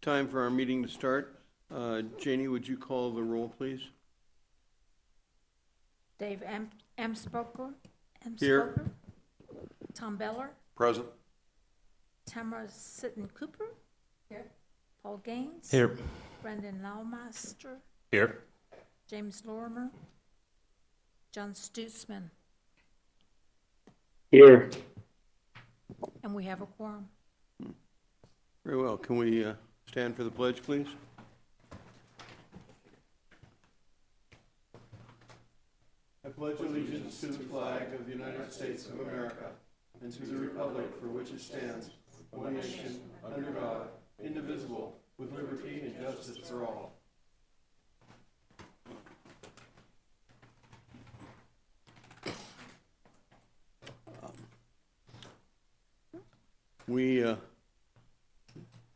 time for our meeting to start. Janie, would you call the roll, please? Dave Amspoker. Here. Tom Beller. Present. Tamara Sitten Cooper. Here. Paul Gaines. Here. Brendan Lawmaster. Here. James Lorimer. John Stutzman. Here. And we have a quorum. Very well. Can we stand for the pledge, please? I pledge allegiance to the flag of the United States of America and to the republic for which it stands, one nation, under God, indivisible, with liberty and justice for all.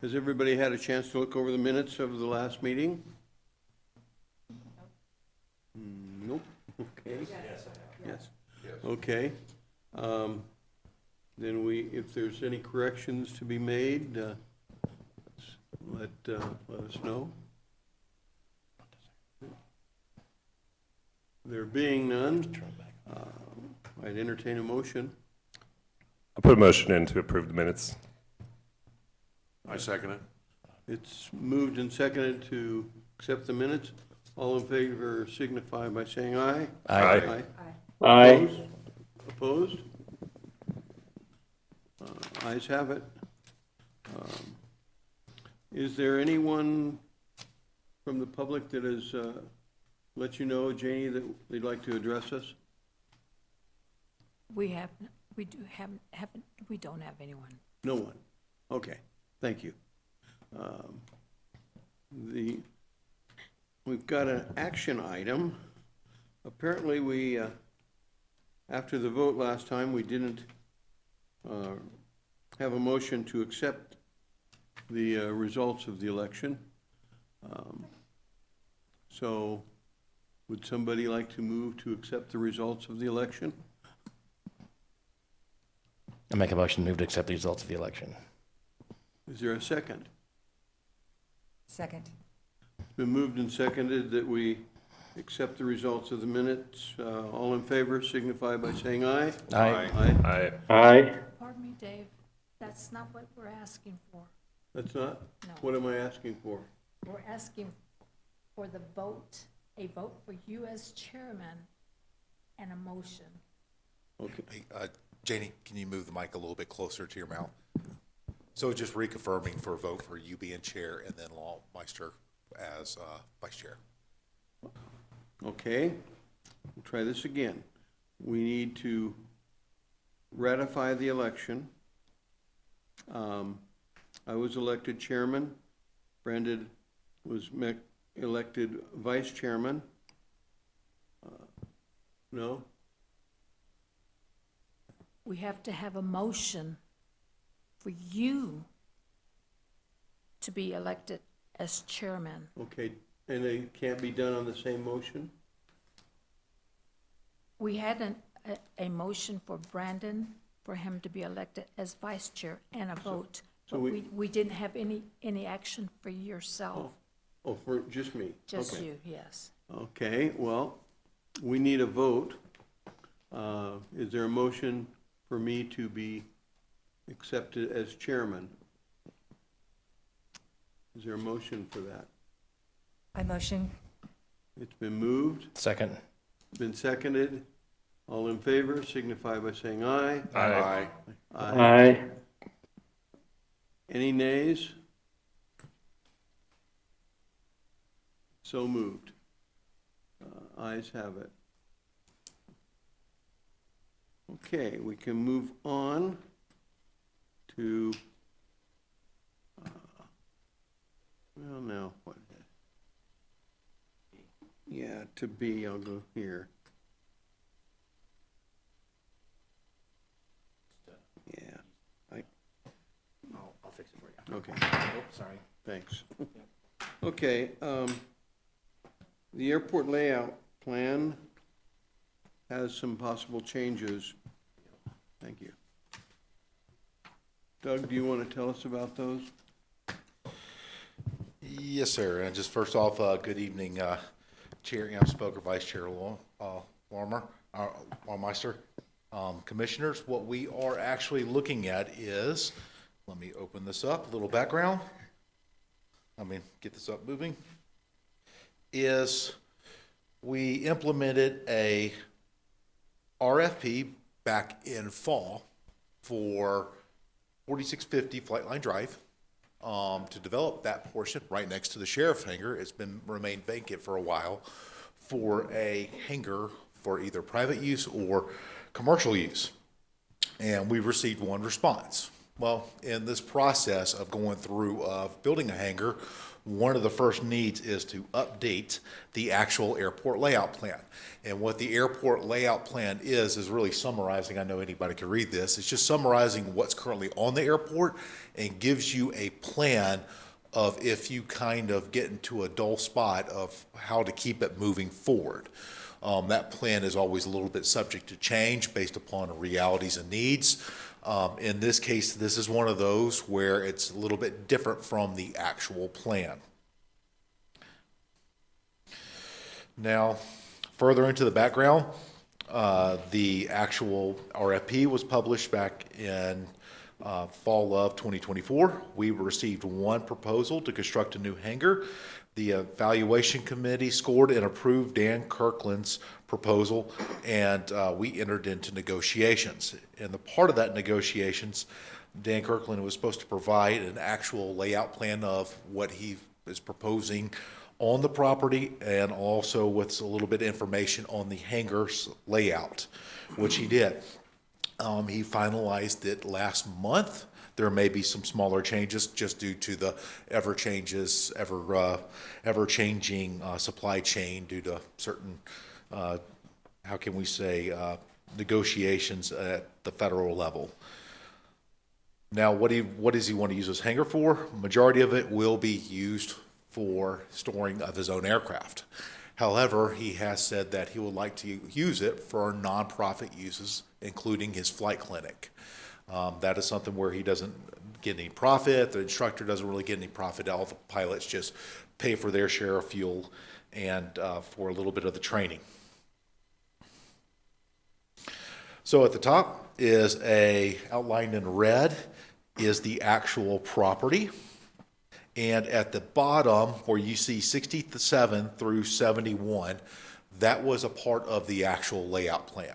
Has everybody had a chance to look over the minutes of the last meeting? Nope. Okay. Yes. Okay. Then if there's any corrections to be made, let us know. There being none, I'd entertain a motion. I'll put a motion in to approve the minutes. I second it. It's moved and seconded to accept the minutes. All in favor signify by saying aye. Aye. Aye. Opposed? Ayes have it. Is there anyone from the public that has let you know, Janie, that they'd like to address us? We don't have anyone. No one. Okay, thank you. We've got an action item. Apparently we, after the vote last time, we didn't have a motion to accept the results of the election. So would somebody like to move to accept the results of the election? I make a motion to move to accept the results of the election. Is there a second? Second. It's been moved and seconded that we accept the results of the minutes. All in favor signify by saying aye. Aye. Aye. Aye. Pardon me, Dave. That's not what we're asking for. That's not? No. What am I asking for? We're asking for the vote, a vote for you as chairman and a motion. Okay. Hey, Janie, can you move the mic a little bit closer to your mouth? So just reconfirming for a vote for you being chair and then Lawmeister as vice chair. Okay, we'll try this again. We need to ratify the election. I was elected chairman. Brandon was elected vice chairman. No? We have to have a motion for you to be elected as chairman. Okay, and it can't be done on the same motion? We had a motion for Brandon, for him to be elected as vice chair and a vote. so But we- we didn't have any action for yourself, Oh, for just me? just Okay. you, yes. Okay, well, we need a vote. Is there a motion for me to be accepted as chairman? Is there a motion for that? I motion. It's been moved, Second. been seconded. All in favor signify by saying aye. Aye. Aye. Any nays? So moved. Ayes have it. Okay, we can move on to, well, now, what? Yeah, to B, I'll go here. Yeah, I'll fix it for you. okay. Oh, sorry. Thanks. Okay, the airport layout plan has some possible changes. Thank you. Doug, do you want to tell us about those? Yes, sir. And just first off, good evening, Chair Amp Spoker, Vice Chair Larmer, Meister. Commissioners, what we are actually looking at is, let me open this up, a little background. Get this up moving. Is we implemented a RFP back in fall for 4650 Flightline Drive. To develop that portion right next to the sheriff hangar. It's remained vacant for a while for a hangar for either private use or commercial use. And we received one response. Well, in this process of going through building a hangar, one of the first needs is to update the actual airport layout plan. And what the airport layout plan is really summarizing, I know anybody can read this, it's just summarizing what's currently on the airport and gives you a plan of if you kind of get into a dull spot of how to keep it moving forward. That plan is always a little bit subject to change based upon realities and needs. In this case, this is one of those where it's a little bit different from the actual plan. Now, further into the background, the actual RFP was published back in fall of 2024. We received one proposal to construct a new hangar. The evaluation committee scored and approved Dan Kirkland's proposal, and we entered into negotiations. And the part of that negotiations, Dan Kirkland was supposed to provide an actual layout plan of what he is proposing on the property, and also with a little bit of information on the hangar's layout, which he did. He finalized it last month. There may be some smaller changes just due to the ever-changing supply chain due to certain, how can we say, negotiations at the federal level. Now, what does he want to use this hangar for? Majority of it will be used for storing of his own aircraft. However, he has said that he would like to use it for nonprofit uses, including his flight clinic. That is something where he doesn't get any profit, the instructor doesn't really get any profit, all the pilots just pay for their share of fuel and for a little bit of the training. So at the top is outlined in red is the actual property. And at the bottom, where you see 67 through 71, that was a part of the actual layout plan.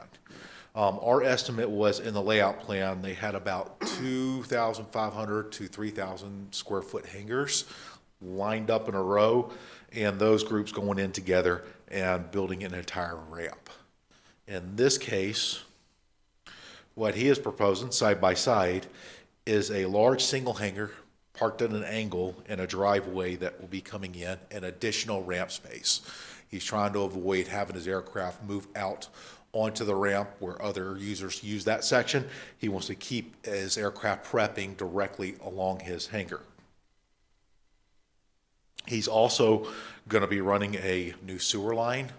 Our estimate was in the layout plan, they had about 2,500 to 3,000 square foot hangars lined up in a row, and those groups going in together and building an entire ramp. In this case, what he is proposing side by side is a large single hangar parked at an angle in a driveway that will be coming in, an additional ramp space. He's trying to avoid having his aircraft move out onto the ramp where other users use that section. He wants to keep his aircraft prepping directly along his hangar. He's also going to be running a new sewer line.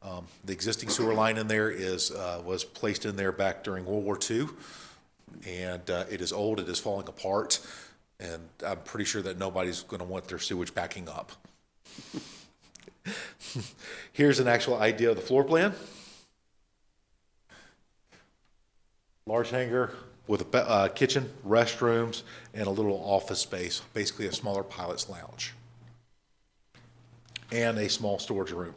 The existing sewer line in there was placed in there back during World War II, and it is old, it is falling apart, and I'm pretty sure that nobody's going to want their sewage backing up. Here's an actual idea of the floor plan. Large hangar with a kitchen, restrooms, and a little office space, basically a smaller pilot's lounge, and a small storage room.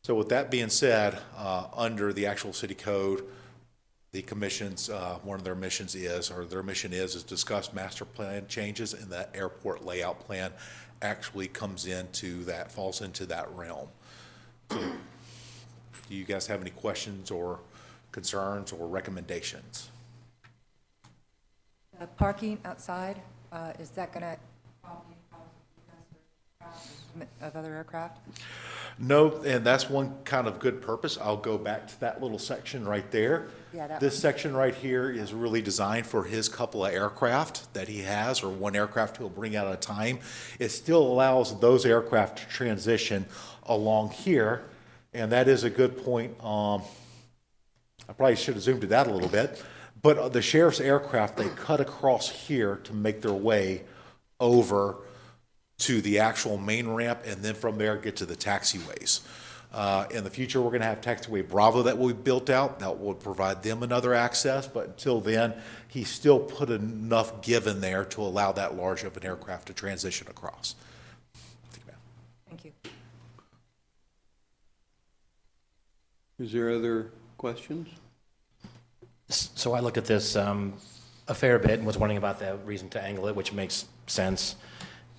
So with that being said, under the actual city code, the commission's, one of their missions is discuss master plan changes, and that airport layout plan actually falls into that realm. So, do you guys have any questions or concerns or recommendations? Parking outside, is that going to of other aircraft? No, and that's one kind of good purpose. I'll go back to that little section right there. Yeah, This section right here is really designed for his couple of aircraft that he has, or one aircraft he'll bring out at a time. It still allows those aircraft to transition along here, and that is a good point. I probably should have zoomed it out a little bit, But the sheriff's aircraft, they cut across here to make their way over to the actual main ramp, and then from there get to the taxiways. In the future, we're going to have taxiway Bravo that will be built out. That will provide them another access, but until then, he still put enough give in there to allow that large of an aircraft to transition across. Thank you. Is there other questions? So I looked at this a fair bit and was wondering about the reason to angle it, which makes sense.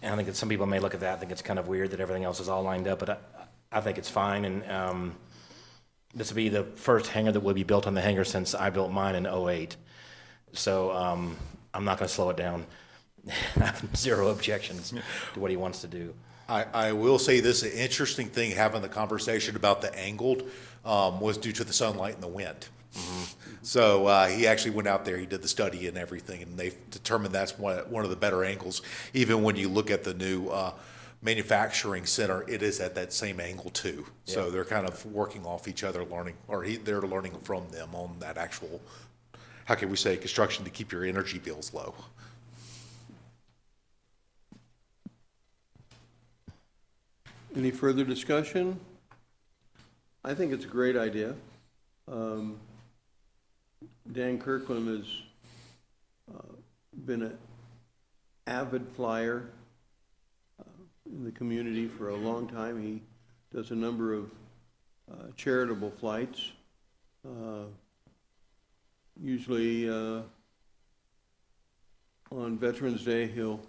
And I think that some people may look at that and think it's kind of weird that everything else is all lined up, but I think it's fine. And this will be the first hangar that will be built on the hangar since I built mine in '08. So I'm not going to slow it down. I have zero objections to what he wants to do. I will say this, an interesting thing, having the conversation about the angled was due to the sunlight and the wind. So he actually went out there, he did the study and everything, and they determined that's one of the better angles. Even when you look at the new manufacturing center, it is at that same angle too. So they're kind of working off each other, learning, or they're learning from them on that actual, how can we say, construction to keep your energy bills low. Any further discussion? I think it's a great idea. Dan Kirkland has been an avid flyer in the community for a long time. He does a number of charitable flights. Usually on Veterans Day, he'll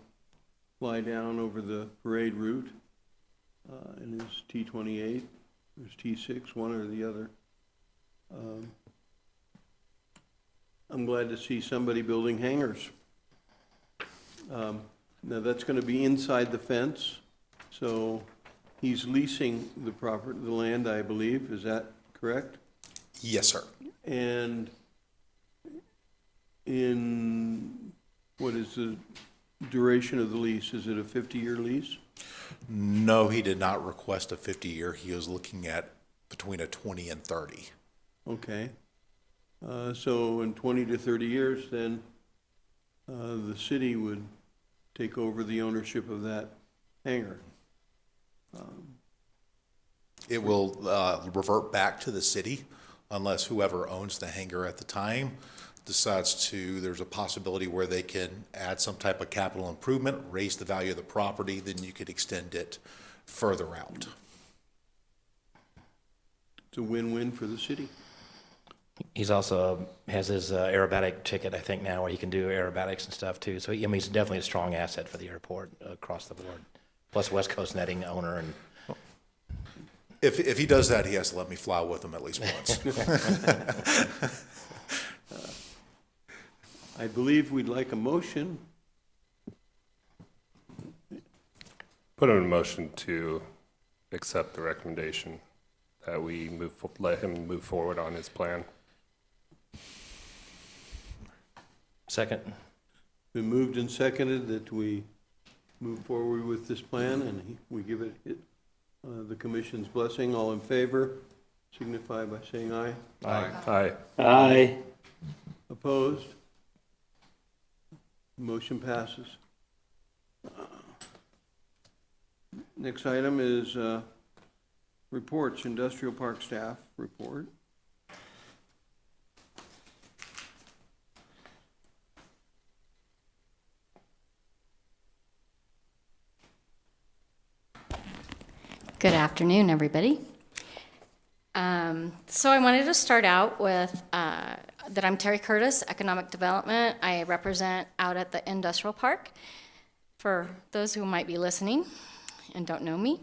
fly down over the parade route in his T-28, or his T-6, one or the other. I'm glad to see somebody building hangars. Now, that's going to be inside the fence, so he's leasing the land, I believe. Is that correct? Yes, sir. And what is the duration of the lease? Is it a 50-year lease? No, he did not request a 50-year. He was looking at between a 20 and 30. Okay. So in 20 to 30 years, then the city would take over the ownership of that hangar. It will revert back to the city unless whoever owns the hangar at the time decides to, there's a possibility where they can add some type of capital improvement, raise the value of the property, then you could extend it further out. It's a win-win for the city. He's also has his aerobatic ticket, I think, now, where he can do aerobatics and stuff too. So I mean, he's definitely a strong asset for the airport across the board. Plus West Coast Netting owner, and If he does that, he has to let me fly with him at least once. I believe we'd like a motion. Put in a motion to accept the recommendation that we let him move forward on his plan. second. Been moved and seconded that we move forward with this plan, and we give it the commission's blessing. All in favor, signify by saying aye. Aye. Aye. Opposed? Motion passes. Next item is reports, industrial park staff report. Good afternoon, everybody. So I wanted to start out with that I'm Terry Curtis, Economic Development. I represent out at the industrial park. For those who might be listening and don't know me,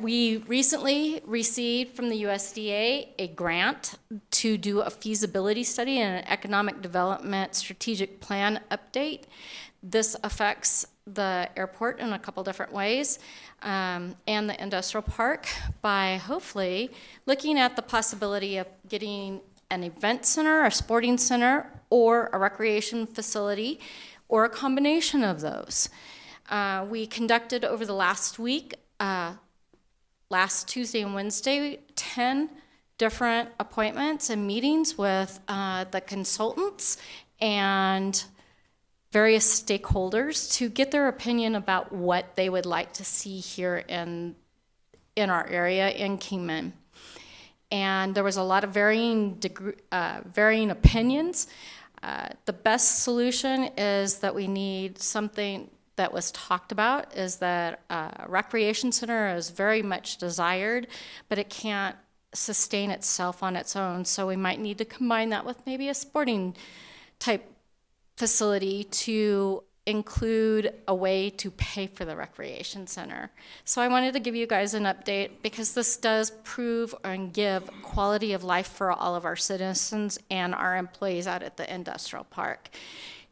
we recently received from the USDA a grant to do a feasibility study and an economic development strategic plan update. This affects the airport in a couple different ways, and the industrial park by hopefully looking at the possibility of getting an event center, a sporting center, or a recreation facility, or a combination of those. We conducted over the last week, last Tuesday and Wednesday, 10 different appointments and meetings with the consultants and various stakeholders to get their opinion about what they would like to see here in our area in Kingman. And there was a lot of varying opinions. The best solution is that we need something that was talked about, is that a recreation center is very much desired, but it can't sustain itself on its own. So we might need to combine that with maybe a sporting type facility to include a way to pay for the recreation center. So I wanted to give you guys an update because this does prove and give quality of life for all of our citizens and our employees out at the industrial park.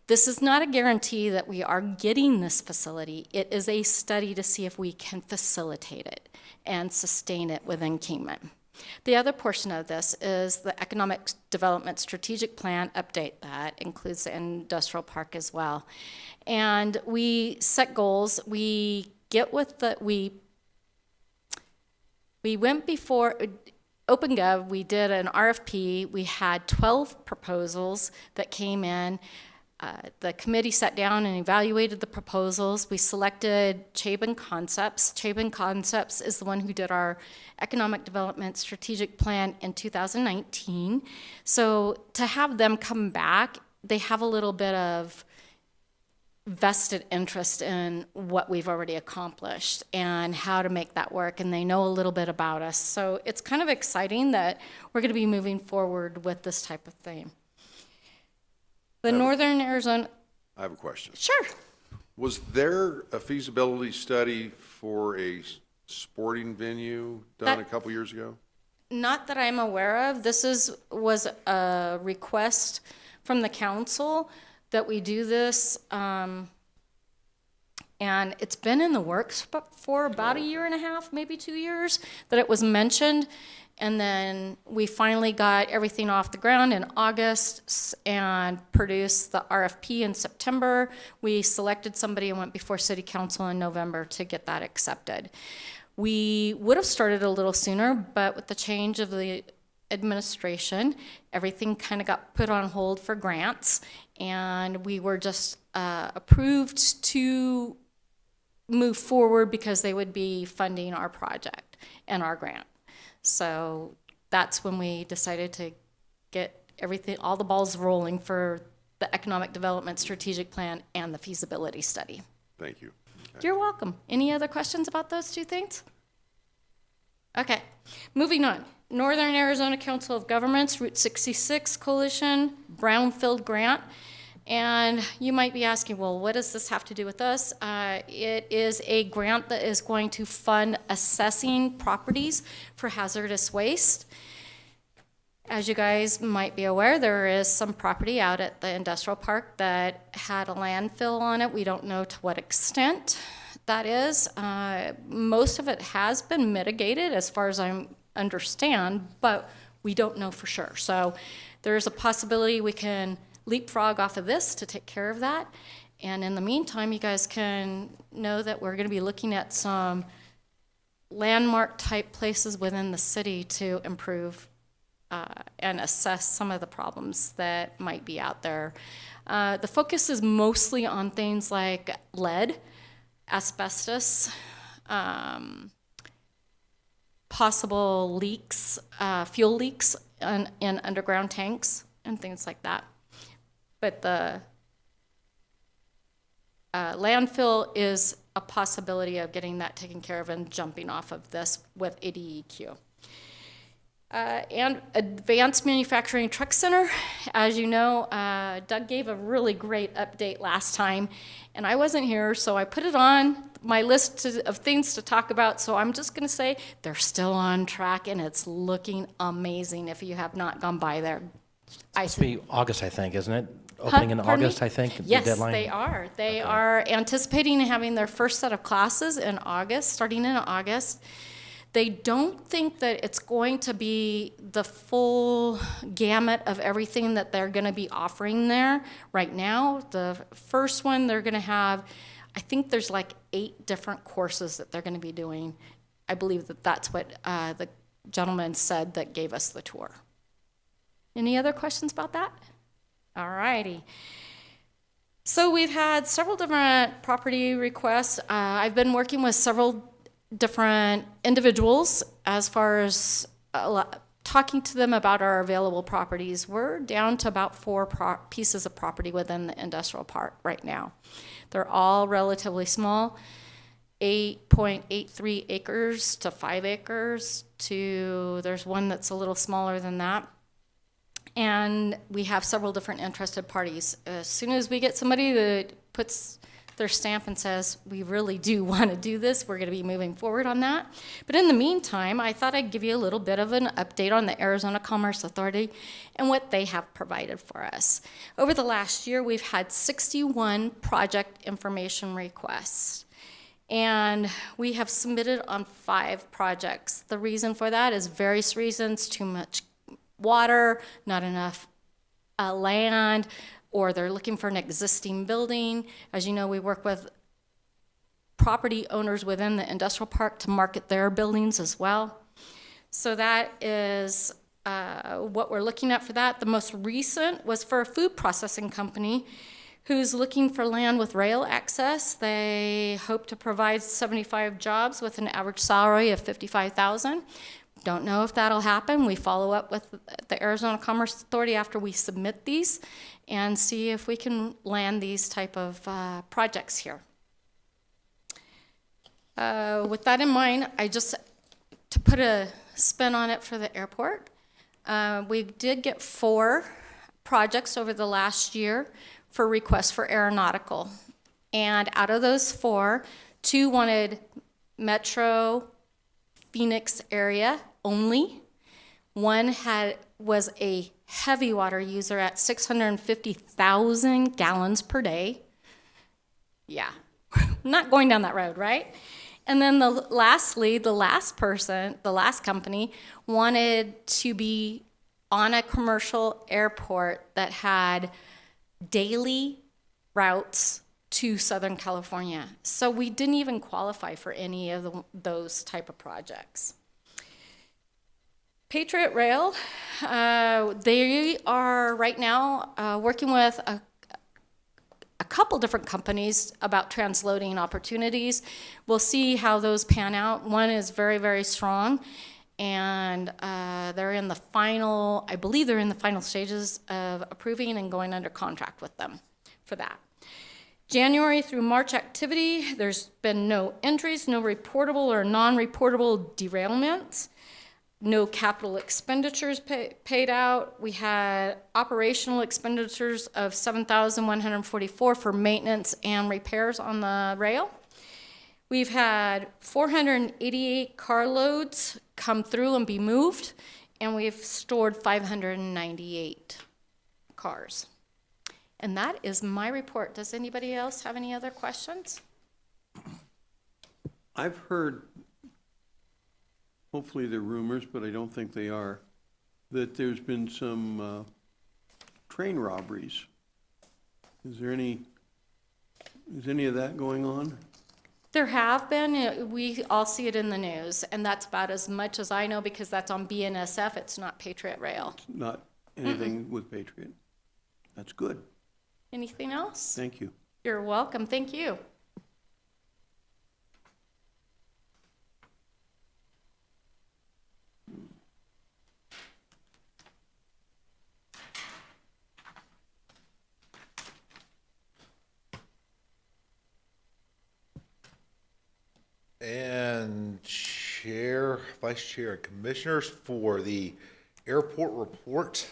This is not a guarantee that we are getting this facility. It is a study to see if we can facilitate it and sustain it within Kingman. The other portion of this is the Economic Development Strategic Plan update that includes the industrial park as well. And we set goals. We went before OpenGov, we did an RFP. We had 12 proposals that came in. The committee sat down and evaluated the proposals. We selected Chabon Concepts. Chabon Concepts is the one who did our Economic Development Strategic Plan in 2019. So to have them come back, they have a little bit of vested interest in what we've already accomplished and how to make that work, and they know a little bit about us. So it's kind of exciting that we're going to be moving forward with this type of thing. The Northern Arizona, I have a question. sure. Was there a feasibility study for a sporting venue done a couple years ago? Not that I'm aware of. This was a request from the council that we do this, and it's been in the works for about a year and a half, maybe 2 years, that it was mentioned. And then we finally got everything off the ground in August and produced the RFP in September. We selected somebody and went before City Council in November to get that accepted. We would have started a little sooner, but with the change of the administration, everything kind of got put on hold for grants, and we were just approved to move forward because they would be funding our project and our grant. So that's when we decided to get all the balls rolling for the Economic Development Strategic Plan and the feasibility study. Thank you. You're welcome. Any other questions about those two things? Okay, moving on. Northern Arizona Council of Governments, Route 66 Coalition, Brownfield Grant. And you might be asking, well, what does this have to do with us? It is a grant that is going to fund assessing properties for hazardous waste. As you guys might be aware, there is some property out at the industrial park that had a landfill on it. We don't know to what extent that is. Most of it has been mitigated as far as I understand, but we don't know for sure. So there's a possibility we can leapfrog off of this to take care of that. And in the meantime, you guys can know that we're going to be looking at some landmark type places within the city to improve and assess some of the problems that might be out there. The focus is mostly on things like lead, asbestos, possible leaks, fuel leaks in underground tanks and things like that. But the landfill is a possibility of getting that taken care of and jumping off of this with ADEQ. And Advanced Manufacturing Truck Center, as you know, Doug gave a really great update last time, and I wasn't here, so I put it on my list of things to talk about. So I'm just going to say they're still on track, and it's looking amazing if you have not gone by there. It's supposed to be August, I think, isn't it? Opening in Pardon me? August, I think, the Yes, deadline? they are. They are anticipating having their first set of classes in August, starting in August. They don't think that it's going to be the full gamut of everything that they're going to be offering there right now. The first one, they're going to have, I think there's like 8 different courses that they're going to be doing. I believe that that's what the gentleman said that gave us the tour. Any other questions about that? All righty. So we've had several different property requests. I've been working with several different individuals as far as talking to them about our available properties. We're down to about 4 pieces of property within the industrial park right now. They're all relatively small, 8.83 acres to 5 acres to, there's one that's a little smaller than that. And we have several different interested parties. As soon as we get somebody that puts their stamp and says, we really do want to do this, we're going to be moving forward on that. But in the meantime, I thought I'd give you a little bit of an update on the Arizona Commerce Authority and what they have provided for us. Over the last year, we've had 61 project information requests. And we have submitted on 5 projects. The reason for that is various reasons: too much water, not enough land, or they're looking for an existing building. As you know, we work with property owners within the industrial park to market their buildings as well. So that is what we're looking at for that. The most recent was for a food processing company who's looking for land with rail access. They hope to provide 75 jobs with an average salary of $55,000. Don't know if that'll happen. We follow up with the Arizona Commerce Authority after we submit these and see if we can land these type of projects here. With that in mind, to put a spin on it for the airport, we did get 4 projects over the last year for requests for aeronautical. And out of those 4, 2 wanted Metro Phoenix area only. One was a heavy water user at 650,000 gallons per day. Yeah, not going down that road, right? And then lastly, the last company wanted to be on a commercial airport that had daily routes to Southern California. So we didn't even qualify for any of those type of projects. Patriot Rail, they are right now working with a couple different companies about transloading opportunities. We'll see how those pan out. One is very, very strong, and they're in the final, I believe they're in the final stages of approving and going under contract with them for that. January through March activity, there's been no entries, no reportable or non-reportable derailments, no capital expenditures paid out. We had operational expenditures of $7,144 for maintenance and repairs on the rail. We've had 488 carloads come through and be moved, and we've stored 598 cars. And that is my report. Does anybody else have any other questions? I've heard, hopefully they're rumors, but I don't think they are, that there's been some train robberies. Is any of that going on? There have been. We all see it in the news, and that's about as much as I know because that's on BNSF. It's not Patriot Rail. Not anything with Patriot. That's good. Anything else? Thank you. You're welcome. Thank you. And Chair, Vice Chair, and Commissioners, for the airport report,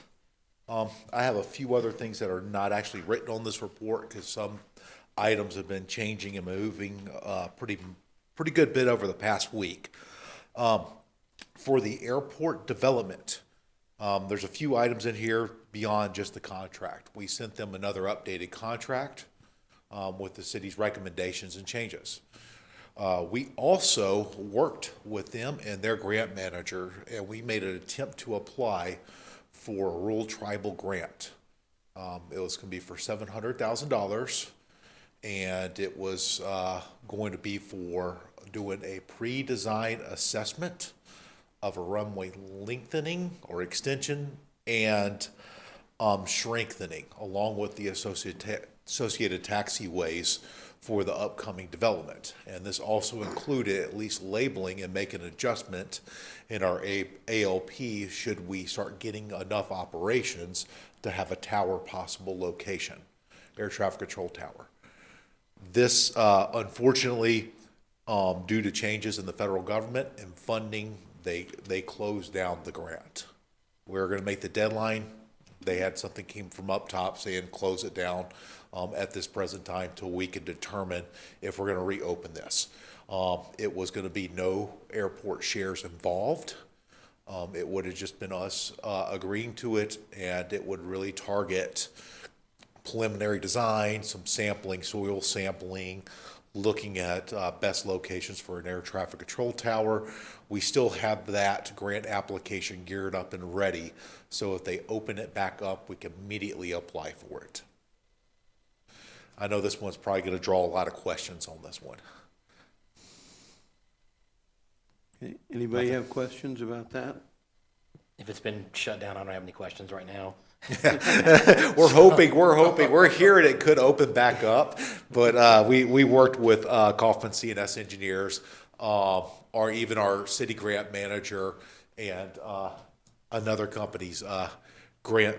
I have a few other things that are not actually written on this report because some items have been changing and moving pretty good bit over the past week. For the airport development, there's a few items in here beyond just the contract. We sent them another updated contract with the city's recommendations and changes. We also worked with them and their grant manager, and we made an attempt to apply for a rural tribal grant. It was going to be for $700,000, and it was going to be for doing a pre-design assessment of a runway lengthening or extension and strengthening, along with the associated taxiways for the upcoming development. And this also included at least labeling and make an adjustment in our ALP should we start getting enough operations to have a tower possible location, air traffic control tower. This, unfortunately, due to changes in the federal government and funding, they closed down the grant. We're going to make the deadline. They had something came from up top saying close it down at this present time till we can determine if we're going to reopen this. It was going to be no airport shares involved. It would have just been us agreeing to it, and it would really target preliminary design, some sampling, soil sampling, looking at best locations for an air traffic control tower. We still have that grant application geared up and ready, so if they open it back up, we can immediately apply for it. I know this one's probably going to draw a lot of questions on this one. Anybody have questions about that? If it's been shut down, I don't have any questions right now. We're hoping, we're hearing it could open back up, but we worked with Kaufman CNS engineers, or even our city grant manager and another company's grant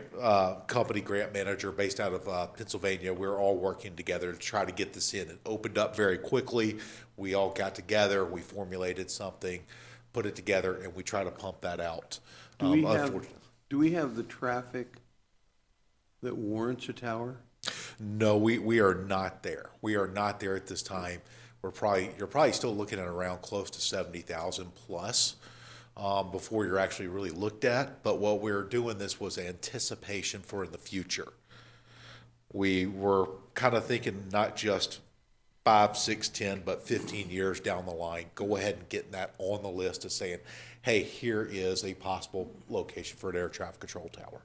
manager based out of Pennsylvania. We're all working together to try to get this in. It opened up very quickly. We all got together, we formulated something, put it together, and we try to pump that out. Do we have the traffic that warrants a tower? No, we are not there. We are not there at this time. You're probably still looking at around close to 70,000 plus before you're actually really looked at. But what we're doing this was anticipation for in the future. We were kind of thinking not just 5, 6, 10, but 15 years down the line. Go ahead and get that on the list of saying, hey, here is a possible location for an air traffic control tower.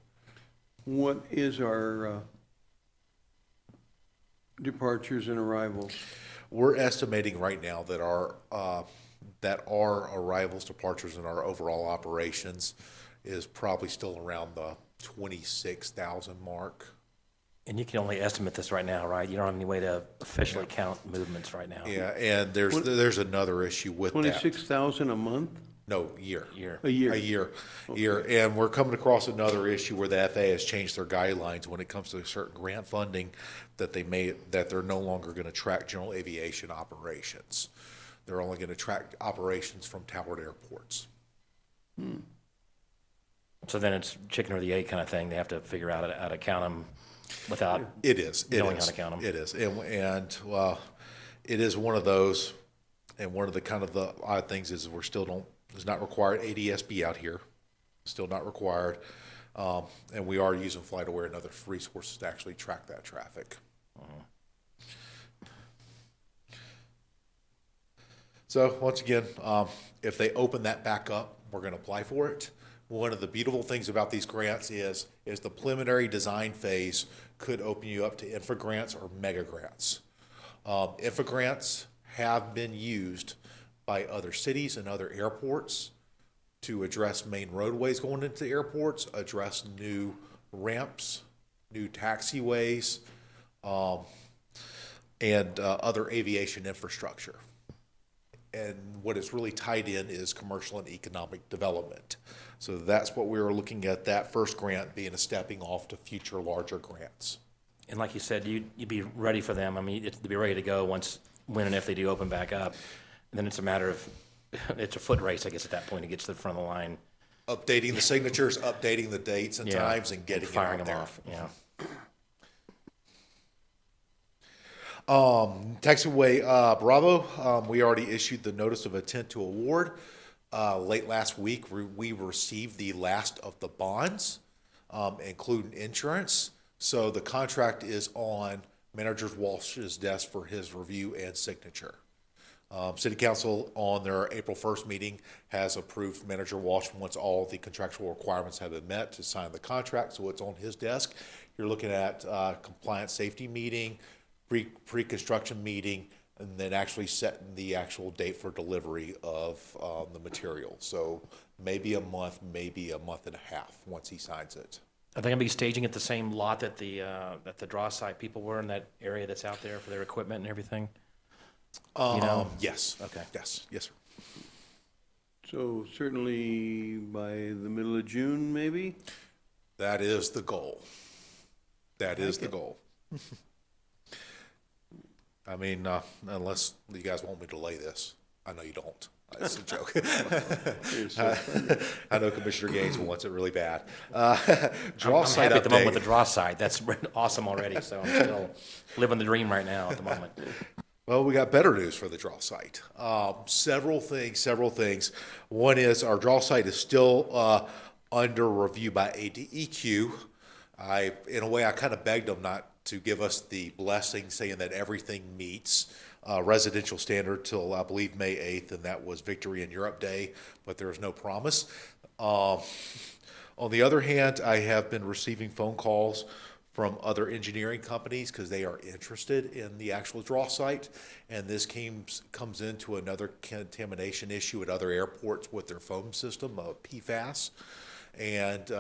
What is our departures and arrivals? We're estimating right now that our arrivals, departures, and our overall operations is probably still around the 26,000 mark. And you can only estimate this right now, right? You don't have any way to officially count movements right now. Yeah, and there's another issue with that. 26,000 a month? No, year. A year? A year. And we're coming across another issue where the FAA has changed their guidelines when it comes to certain grant funding that they're no longer going to track general aviation operations. They're only going to track operations from towered airports. So then it's chicken or the egg kind of thing. They have to figure out how to count them without knowing how to count them. It is. And well, it is one of those, and one of the kind of the odd things is it's not required ADSB out here, still not required. And we are using FlightAware and other resources to actually track that traffic. So once again, if they open that back up, we're going to apply for it. One of the beautiful things about these grants is the preliminary design phase could open you up to infra grants or mega grants. Infra grants have been used by other cities and other airports to address main roadways going into airports, address new ramps, new taxiways, and other aviation infrastructure. And what is really tied in is commercial and economic development. So that's what we were looking at, that first grant being a stepping off to future larger grants. And like you said, you'd be ready for them. I mean, to be ready to go when and if they do open back up. And then it's a matter of, it's a foot race, I guess, at that point. It gets to the front of the line. Updating the signatures, updating the dates and times, and getting firing it out them there. off. Yeah. Taxiway Bravo, we already issued the notice of intent to award. Late last week, we received the last of the bonds, including insurance. So the contract is on Manager Walsh's desk for his review and signature. City Council on their April 1st meeting has approved Manager Walsh, once all the contractual requirements have been met, to sign the contract, so it's on his desk. You're looking at compliance safety meeting, pre-construction meeting, and then actually setting the actual date for delivery of the material. So maybe a month and a half once he signs it. Are they gonna be staging at the same lot that the draw site people were in that area that's out there for their equipment and everything? You know? Yes. Okay. Yes, yes, sir. So certainly by the middle of June, maybe? That is the goal. That is the goal. I mean, unless you guys want me to delay this. I know you don't. It's a joke. I know Commissioner Gaines wants it really bad. Draw I'm site happy at the moment update. with the draw site. That's awesome already, so I'm still living the dream right now at the moment. Well, we got better news for the draw site. Several things. One is our draw site is still under review by ADEQ. In a way, I kind of begged them not to give us the blessing saying that everything meets residential standard till, I believe, May 8th, and that was Victory in Europe Day, but there is no promise. On the other hand, I have been receiving phone calls from other engineering companies because they are interested in the actual draw site, and this comes into another contamination issue at other airports with their foam system, PFAS. And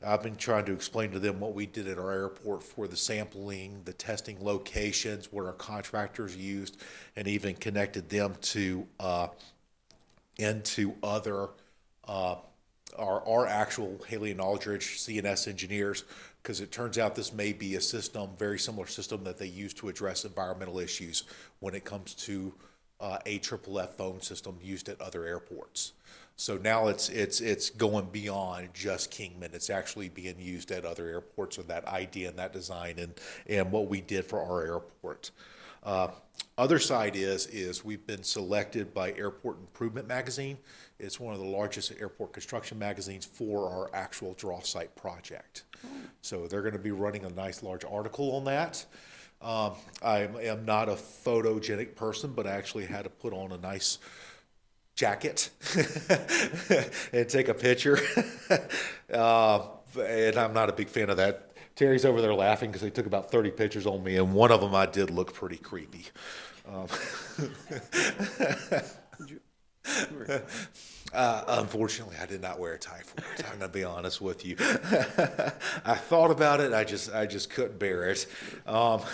I've been trying to explain to them what we did at our airport for the sampling, the testing locations, what our contractors used, and even connected them to into other our actual Haley and Aldridge CNS engineers, because it turns out this may be a system, very similar system that they use to address environmental issues when it comes to AFFF phone system used at other airports. So now it's going beyond just Kingman. It's actually being used at other airports, and that idea and that design and what we did for our airport. Other side is we've been selected by Airport Improvement Magazine. It's one of the largest airport construction magazines for our actual draw site project. So they're going to be running a nice large article on that. I am not a photogenic person, but I actually had to put on a nice jacket and take a picture. And I'm not a big fan of that. Terry's over there laughing because they took about 30 pictures on me, and one of them I did look pretty creepy. Unfortunately, I did not wear a tie for it. I'm going to be honest with you. I thought about it. I just couldn't bear it. Well,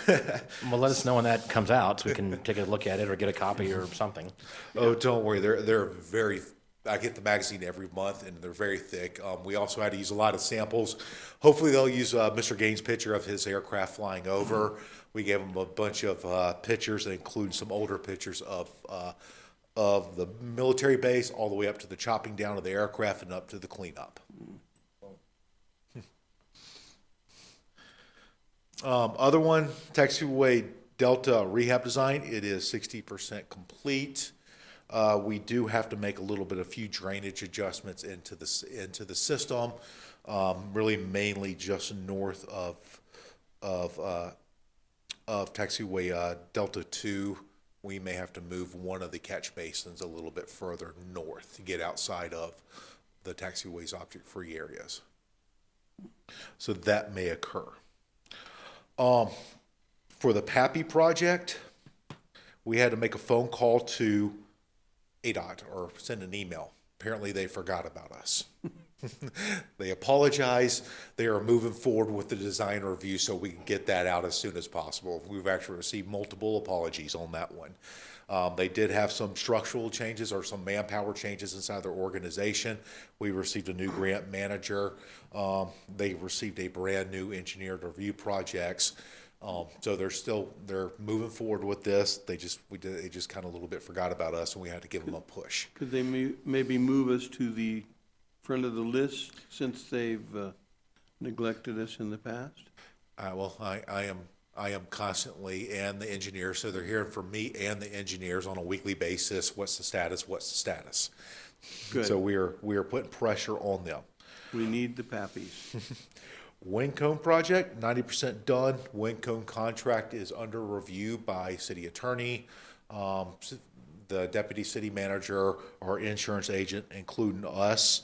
let us know when that comes out so we can take a look at it or get a copy or something. Oh, don't worry. They're very. I get the magazine every month, and they're very thick. We also had to use a lot of samples. Hopefully, they'll use Mr. Gaines' picture of his aircraft flying over. We gave him a bunch of pictures, including some older pictures of the military base, all the way up to the chopping down of the aircraft and up to the cleanup. Other one, taxiway Delta rehab design. It is 60% complete. We do have to make a little bit, a few drainage adjustments into the system, really mainly just north of taxiway Delta 2. We may have to move one of the catch basins a little bit further north to get outside of the taxiway's object-free areas. So that may occur. For the PAPI project, we had to make a phone call to ADOT or send an email. Apparently they forgot about us. They apologize. They are moving forward with the design review so we can get that out as soon as possible. We've actually received multiple apologies on that one. They did have some structural changes or some manpower changes inside their organization. We received a new grant manager. They received a brand new engineered review projects. So they're moving forward with this. They just kind of a little bit forgot about us, and we had to give them a push. Could they maybe move us to the front of the list since they've neglected us in the past? Well, I am constantly, and the engineers, so they're hearing from me and the engineers on a weekly basis. What's the status? Good. So we are putting pressure on them. We need the pappies. Wincone project, 90% done. Wincone contract is under review by city attorney, the deputy city manager, our insurance agent, including us.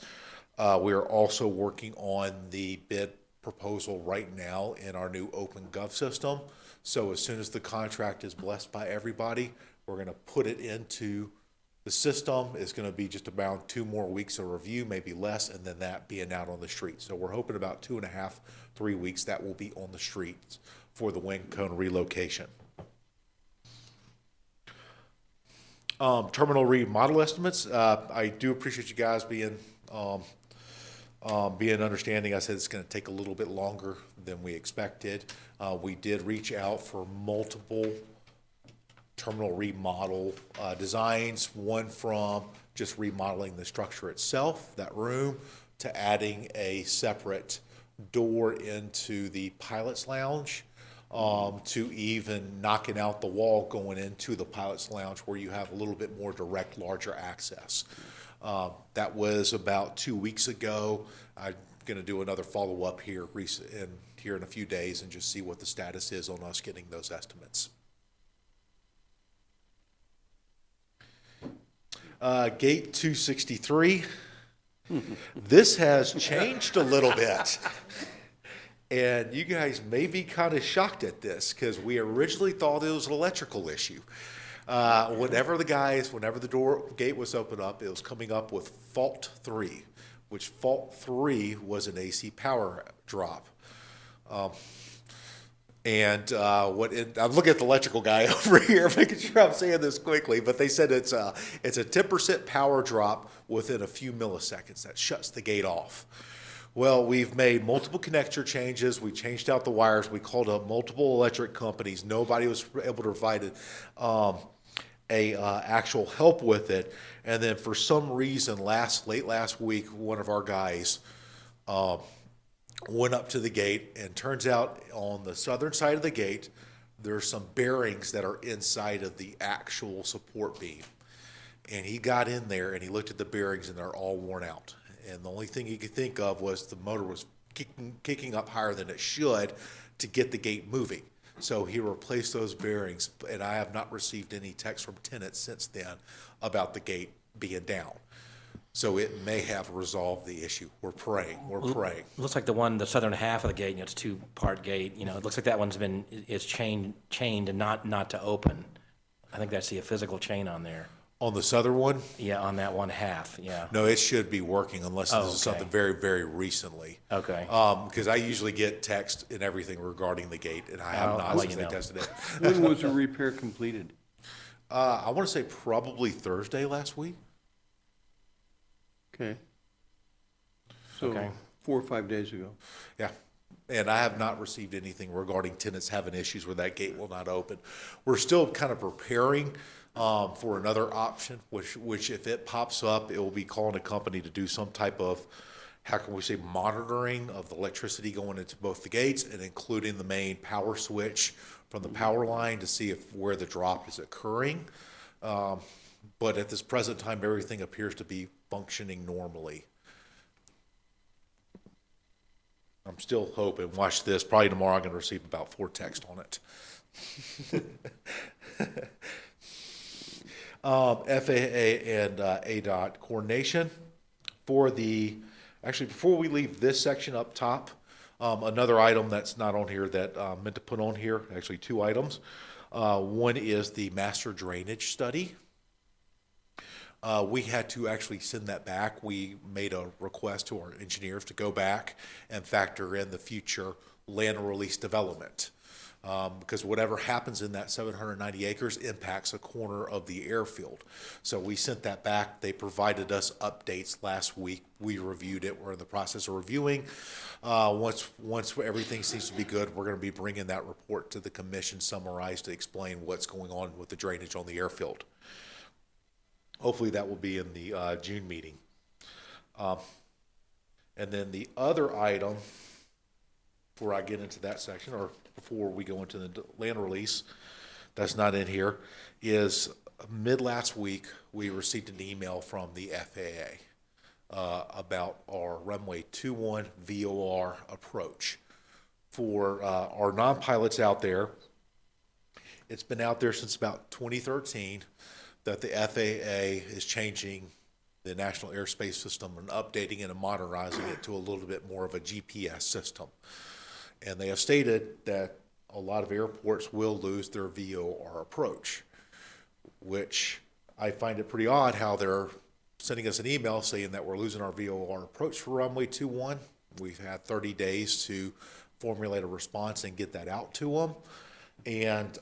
We are also working on the bid proposal right now in our new open gov system. So as soon as the contract is blessed by everybody, We're going to put it into the system. It's going to be just about 2 more weeks of review, maybe less, and then that being out on the street. So we're hoping about 2.5, 3 weeks that will be on the streets for the wing cone relocation. Terminal remodel estimates. I do appreciate you guys being understanding. I said it's going to take a little bit longer than we expected. We did reach out for multiple terminal remodel designs, one from just remodeling the structure itself, that room, to adding a separate door into the pilot's lounge, to even knocking out the wall going into the pilot's lounge where you have a little bit more direct, larger access. That was about 2 weeks ago. I'm going to do another follow-up here in a few days and just see what the status is on us getting those estimates. Gate 263. This has changed a little bit. And you guys may be kind of shocked at this because we originally thought it was an electrical issue. Whenever the gate was opened up, it was coming up with fault 3, which fault 3 was an AC power drop. I'm looking at the electrical guy over here, making sure I'm saying this quickly, but they said it's a 10% power drop within a few milliseconds that shuts the gate off. Well, we've made multiple connector changes. We changed out the wires. We called up multiple electric companies. Nobody was able to provide actual help with it. And then for some reason, late last week, one of our guys went up to the gate, and turns out on the southern side of the gate, there's some bearings that are inside of the actual support beam. And he got in there and he looked at the bearings, and they're all worn out. And the only thing he could think of was the motor was kicking up higher than it should to get the gate moving. So he replaced those bearings, and I have not received any text from tenants since then about the gate being down. So it may have resolved the issue. We're praying. It looks like the southern half of the gate, it's a 2-part gate, it looks like that one's is chained and not to open. I think that's the physical chain on there. On the southern one? Yeah, on that one half, yeah. No, it should be working unless this is okay. something very, very recently. Okay. Because I usually get text and everything regarding the gate, and I have I'll not let since you they know. tested it. When was the repair completed? I want to say probably Thursday last week. Okay. So Okay. 4 or 5 days ago. Yeah. And I have not received anything regarding tenants having issues where that gate will not open. We're still kind of preparing for another option, which if it pops up, it will be calling a company to do some type of, how can we say, monitoring of the electricity going into both the gates, and including the main power switch from the power line to see where the drop is occurring. But at this present time, everything appears to be functioning normally. I'm still hoping, watch this, probably tomorrow I'm going to receive about 4 texts on it. FAA and ADOT coordination actually before we leave this section up top, another item that's not on here that I meant to put on here, actually 2 items. One is the master drainage study. We had to actually send that back. We made a request to our engineers to go back and factor in the future land release development. Because whatever happens in that 790 acres impacts a corner of the airfield. So we sent that back. They provided us updates last week. We reviewed it. We're in the process of reviewing. Once everything seems to be good, we're going to be bringing that report to the commission summarized to explain what's going on with the drainage on the airfield. Hopefully that will be in the June meeting. And then the other item, before I get into that section, or before we go into the land release, that's not in here, is mid last week, we received an email from the FAA about our runway 21 VOR approach. For our non-pilots out there, it's been out there since about 2013 that the FAA is changing the National Airspace System and updating it and modernizing it to a little bit more of a GPS system. And they have stated that a lot of airports will lose their VOR approach. which I find it pretty odd how they're sending us an email saying that we're losing our VOR approach for runway 21. We've had 30 days to formulate a response and get that out to them. And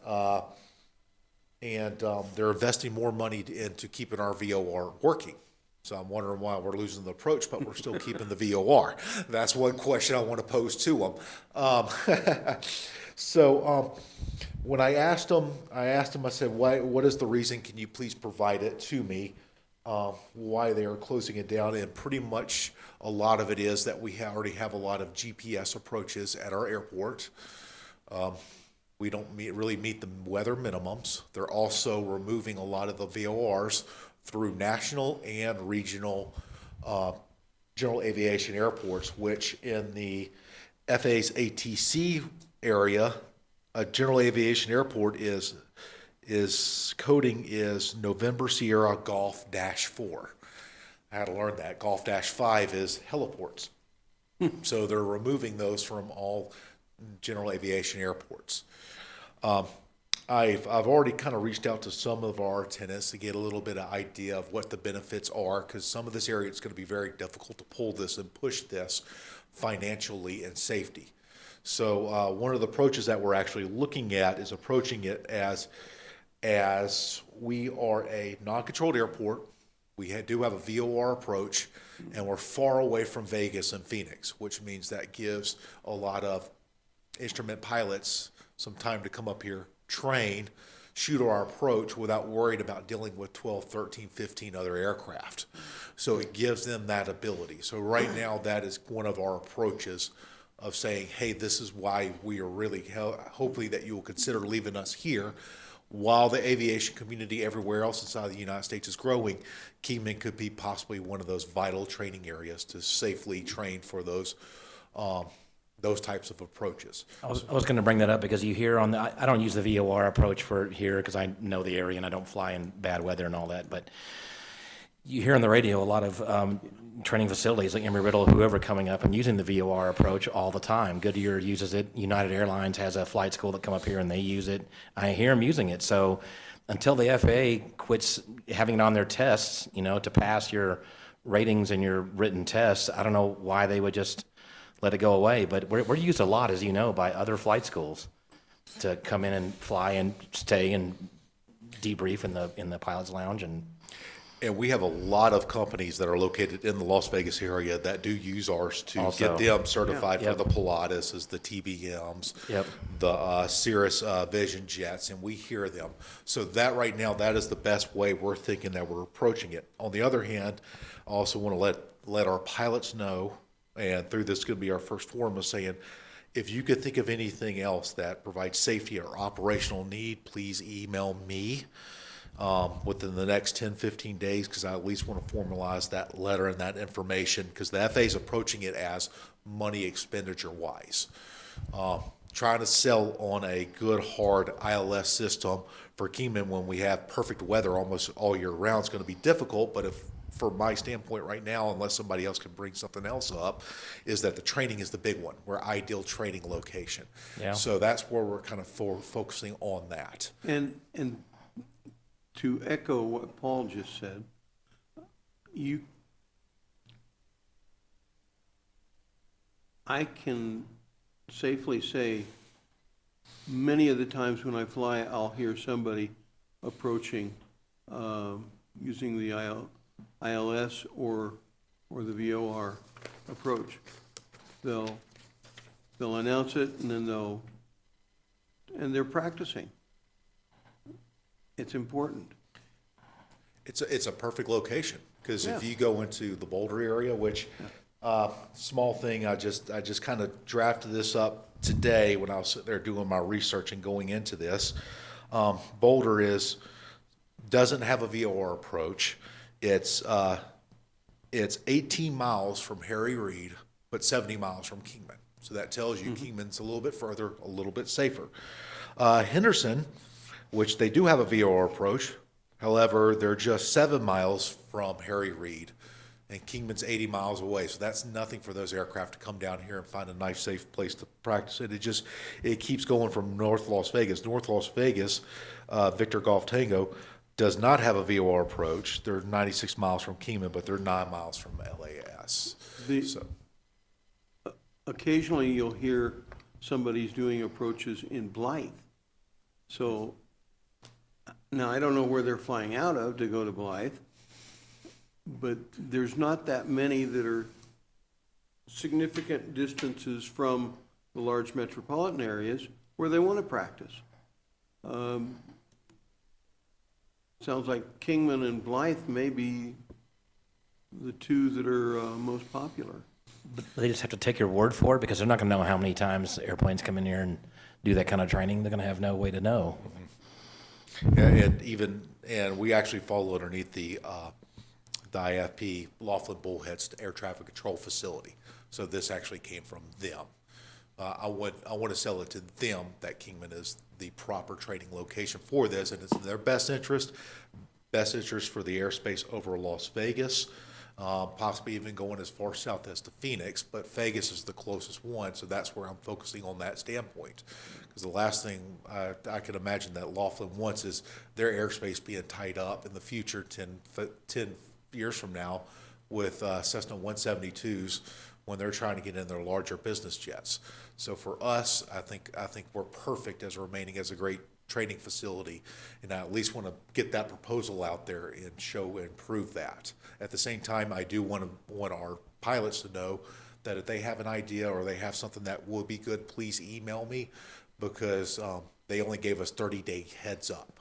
they're investing more money into keeping our VOR working. So I'm wondering why we're losing the approach, but we're still keeping the VOR. That's one question I want to pose to them. When I asked them, I said, what is the reason? Can you please provide it to me? Why they are closing it down? And pretty much a lot of it is that we already have a lot of GPS approaches at our airport. We don't really meet the weather minimums. They're also removing a lot of the VORs through national and regional general aviation airports, which in the FAA's ATC area, a general aviation airport is coding is November Sierra Golf -4. I had to learn that. Golf -5 is heliports. So they're removing those from all general aviation airports. I've already kind of reached out to some of our tenants to get a little bit of idea of what the benefits are, because some of this area it's going to be very difficult to pull this and push this financially and safety. So one of the approaches that we're actually looking at is approaching it as we are a non-controlled airport. We do have a VOR approach, and we're far away from Vegas and Phoenix, which means that gives a lot of instrument pilots some time to come up here, train, shoot our approach without worrying about dealing with 12, 13, 15 other aircraft. So it gives them that ability. So right now, that is one of our approaches of saying, hey, this is why we are really, hopefully that you will consider leaving us here. While the aviation community everywhere else inside the United States is growing, Kingman could be possibly one of those vital training areas to safely train for those types of approaches. I was going to bring that up because you hear on the, I don't use the VOR approach for here because I know the area and I don't fly in bad weather and all that, but you hear on the radio a lot of training facilities like Embry-Riddle, whoever coming up and using the VOR approach all the time. Goodyear uses it. United Airlines has a flight school that come up here and they use it. I hear them using it. So until the FAA quits having it on their tests, to pass your ratings and your written tests, I don't know why they would just let it go away. But we're used a lot, as you know, by other flight schools to come in and fly and stay and debrief in the pilot's lounge. And we have a lot of companies that are located in the Las Vegas area that do use ours to Also. get them certified Yep. for the Pilatus, the TBMs, Yep. the Cirrus Vision jets, and we hear them. So that right now, that is the best way we're thinking that we're approaching it. On the other hand, I also want to let our pilots know, and through this could be our first forum of saying, if you could think of anything else that provides safety or operational need, please email me within the next 10, 15 days, because I at least want to formalize that letter and that information, because the FAA is approaching it as money expenditure wise. Trying to sell on a good, hard ILS system for Kingman when we have perfect weather almost all year round is going to be difficult, but from my standpoint right now, unless somebody else can bring something else up, is that the training is the big one. We're ideal training location. Yeah. So that's where we're kind of focusing on that. And to echo what Paul just said, I can safely say many of the times when I fly, I'll hear somebody approaching using the ILS or the VOR approach. They'll announce it and then they're practicing. It's important. It's a perfect location, because if Yeah. you go into the Boulder area, which small thing, I just kind of drafted this up today when I was sitting there doing my research and going into this. Boulder doesn't have a VOR approach. It's 18 miles from Harry Reid, but 70 miles from Kingman. So that tells you Kingman's a little bit further, a little bit safer. Henderson, which they do have a VOR approach, however, they're just 7 miles from Harry Reid, and Kingman's 80 miles away. So that's nothing for those aircraft to come down here and find a nice, safe place to practice it. It keeps going from North Las Vegas. North Las Vegas, Victor Golf Tango, does not have a VOR approach. They're 96 miles from Kingman, but they're 9 miles from LAS. The- So, Occasionally, you'll hear somebody's doing approaches in Blythe. So, now, I don't know where they're flying out of to go to Blythe, but there's not that many that are significant distances from the large metropolitan areas where they want to practice. Sounds like Kingman and Blythe may be the two that are most popular. But they just have to take your word for it because they're not going to know how many times airplanes come in here and do that kind of training. They're going to have no way to know. and we actually fall underneath the IFP Laughlin Bullhead's air traffic control facility. So this actually came from them. I want to sell it to them that Kingman is the proper training location for this, and it's in their best interest for the airspace over Las Vegas, possibly even going as far south as to Phoenix, but Vegas is the closest one, so that's where I'm focusing on that standpoint. Because the last thing I can imagine that Laughlin wants is their airspace being tied up in the future 10 years from now with Cessna 172s when they're trying to get in their larger business jets. So for us, I think we're perfect as remaining as a great training facility, and I at least want to get that proposal out there and show and prove that. At the same time, I do want our pilots to know that if they have an idea or they have something that would be good, please email me, because they only gave us 30-day heads up.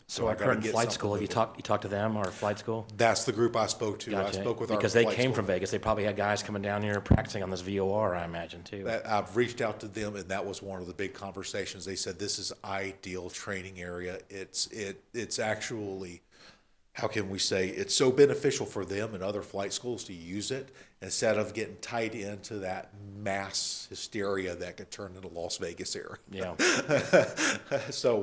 So I our gotta current get flight something school, have you moving. talked to them, our flight school? That's the group I spoke to. I Gotcha. spoke with our Because they flight came school. from Vegas. They probably had guys coming down here practicing on this VOR, I imagine, too. I've reached out to them, and that was one of the big conversations. They said this is ideal training area. It's actually, how can we say, it's so beneficial for them and other flight schools to use it instead of getting tied into that mass hysteria that could turn into Las Vegas area. Yeah. So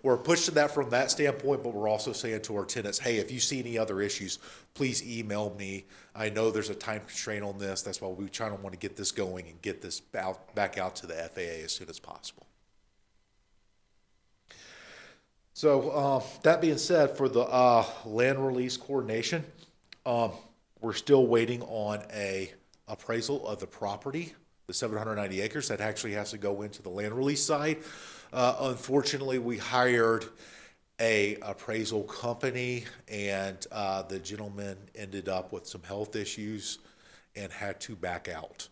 we're pushing that from that standpoint, but we're also saying to our tenants, hey, if you see any other issues, please email me. I know there's a time constraint on this. That's why we try to want to get this going and get this back out to the FAA as soon as possible. So that being said, for the land release coordination, we're still waiting on a appraisal of the property, the 790 acres that actually has to go into the land release side. Unfortunately, we hired a appraisal company, and the gentleman ended up with some health issues and had to back out.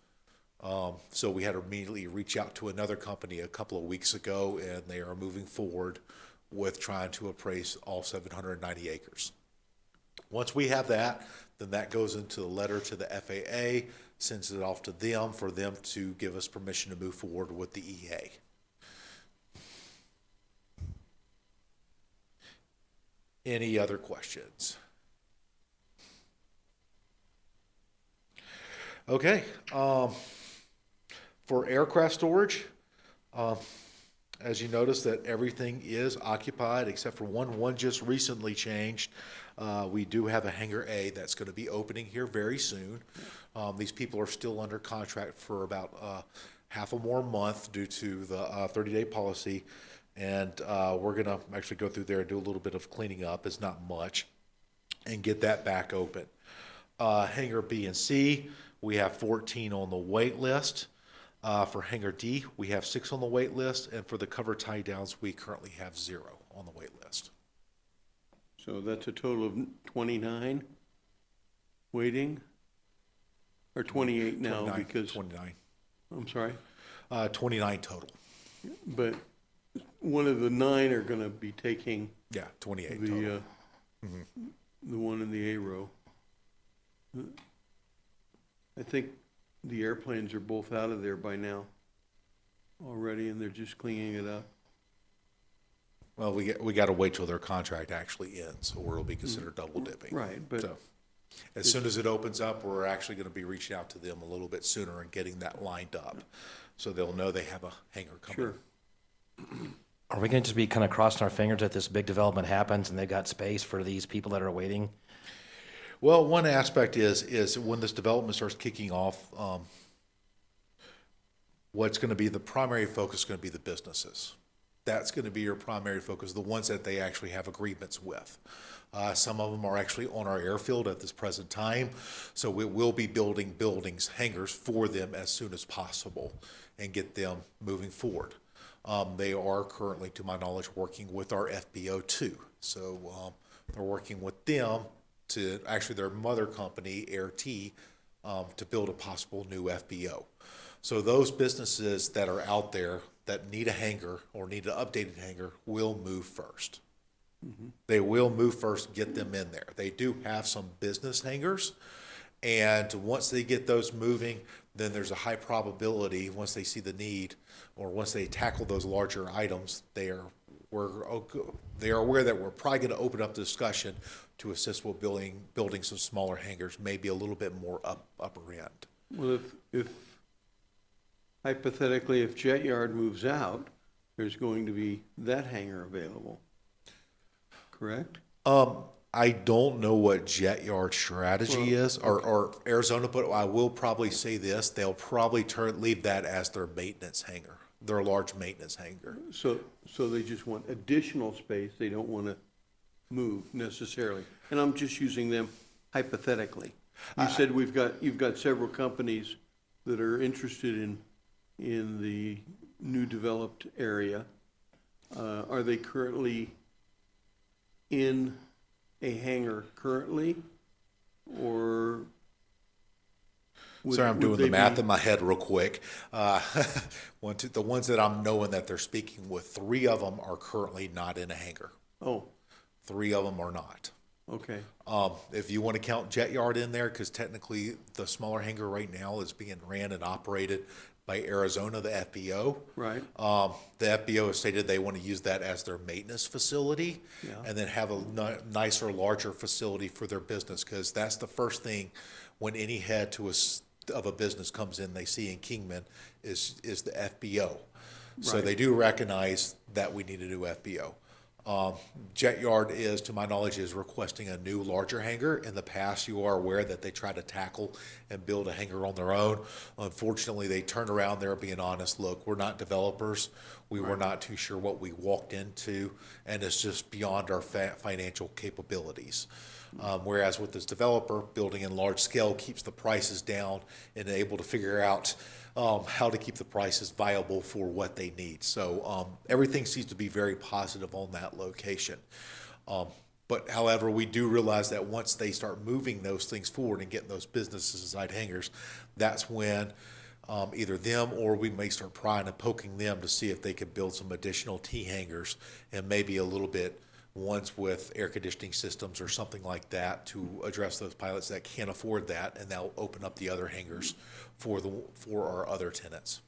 So we had to immediately reach out to another company a couple of weeks ago, and they are moving forward with trying to appraise all 790 acres. Once we have that, then that goes into the letter to the FAA, sends it off to them for them to give us permission to move forward with the EA. Any other questions? Okay, for aircraft storage, as you notice that everything is occupied except for one just recently changed. We do have a hangar A that's going to be opening here very soon. These people are still under contract for about half a more month due to the 30-day policy. And we're going to actually go through there and do a little bit of cleaning up. It's not much. And get that back open. Hangar B and C, we have 14 on the wait list. For Hangar D, we have 6 on the wait list, and for the cover tie downs, we currently have 0 on the wait list. So that's a total of 29 waiting? Or 28 now 29, because, 29. I'm sorry? 29 total. But one of the 9 are gonna be taking Yeah, 28 total. the one in the A row. I think the airplanes are both out of there by now already, and they're just cleaning it up. Well, we got to wait till their contract actually ends, or it'll be considered double dipping. Right, but So, as soon as it opens up, we're actually going to be reaching out to them a little bit sooner and getting that lined up, so they'll know they have a hangar coming. sure. Are we going to just be kind of crossing our fingers that this big development happens and they've got space for these people that are waiting? Well, one aspect is when this development starts kicking off, what's going to be the primary focus is going to be the businesses. That's going to be your primary focus, the ones that they actually have agreements with. Some of them are actually on our airfield at this present time, so we will be building hangars for them as soon as possible and get them moving forward. They are currently, to my knowledge, working with our FBO too. So they're working with them to, actually their mother company, Air T, to build a possible new FBO. So those businesses that are out there that need a hangar or need an updated hangar will move first. They will move first, get them in there. They do have some business hangars, and once they get those moving, then there's a high probability, once they see the need, or once they tackle those larger items, they are aware that we're probably going to open up the discussion to assist with building some smaller hangars, maybe a little bit more upper end. Well, if hypothetically, if Jet Yard moves out, there's going to be that hangar available, correct? I don't know what Jet Yard strategy is, or Arizona, but I will probably say this, they'll probably leave that as their maintenance hangar, their large maintenance hangar. So they just want additional space, they don't want to move necessarily. And I'm just using them hypothetically. You said you've got several companies that are interested in the new developed area. Are they currently in a hangar currently, or? Sorry, I'm doing they the math be- in my head real quick. The ones that I'm knowing that they're speaking with, 3 of them are currently not in a hangar. Oh, 3 of them are not. okay, If you want to count Jet Yard in there, because technically the smaller hangar right now is being ran and operated by Arizona, the FBO. right, The FBO has stated they want to use that as their maintenance facility, Yeah. and then have a nicer, larger facility for their business, because that's the first thing when any head of a business comes in, they see in Kingman is the FBO. So Right. they do recognize that we need a new FBO. Jet Yard is, to my knowledge, is requesting a new larger hangar. In the past, you are aware that they tried to tackle and build a hangar on their own. Unfortunately, they turned around there being honest, look, we're not developers. We were not too sure what we walked into, and it's just beyond our financial capabilities. Whereas with this developer, building in large scale keeps the prices down and able to figure out how to keep the prices viable for what they need. So everything seems to be very positive on that location. But however, we do realize that once they start moving those things forward and getting those businesses inside hangars, that's when either them or we may start prying and poking them to see if they could build some additional T hangars and maybe a little bit ones with air conditioning systems or something like that to address those pilots that can't afford that, and that'll open up the other hangars for our other tenants.